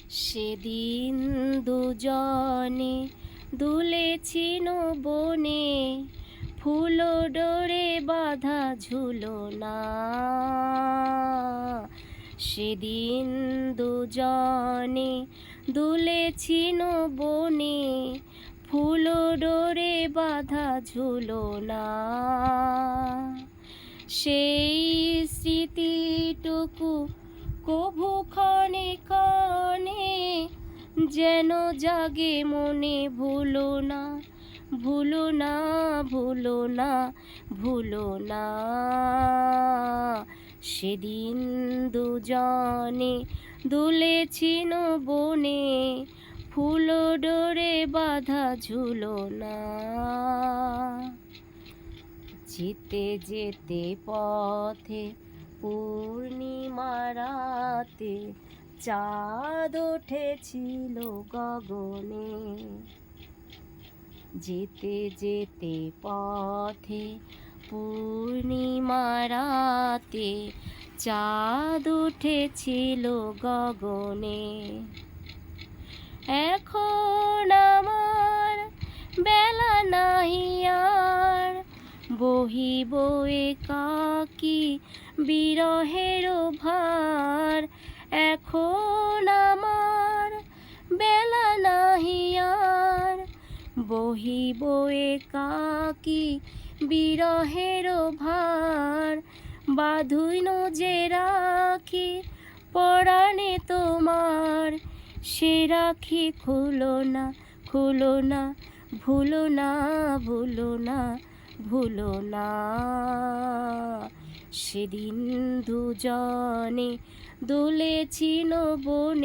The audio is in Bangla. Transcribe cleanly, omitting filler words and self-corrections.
সেদিন দুজনে দুলেছি বনে, ফুল ডোরে বাঁধা ঝুলনা। সেদিন দুজনে দুলেছি বনে, ফুল ডোরে বাঁধা ঝুলনা। সেই স্মৃতিটুকু কভু ক্ষণে ক্ষণে যেন জাগে মনে, ভুলো না, ভুলো না, ভুলো না, ভুলো না। সেদিন দুজনে দুলেছি বনে, ফুল ডোরে বাঁধা ঝুলনা। যেতে যেতে পথে পূর্ণিমা রাতে চাঁদ উঠেছিল গগনে। যেতে যেতে পথে পূর্ণিমা রাতে চাঁদ উঠেছিল গগনে। এখন আমার বেলা নাহি আর, বহিব একাকী বিরহের ভার। এখন আমার বেলা নাহি আর, বহিব একাকী বিরহের ভার। বাঁধুইন যে রাখি পরাণে তোমার, সে রাখি খুলো না, খুলো না, ভুলো না, ভুলো না, ভুলো না। সেদিন দুজনে দুলেছি বনে।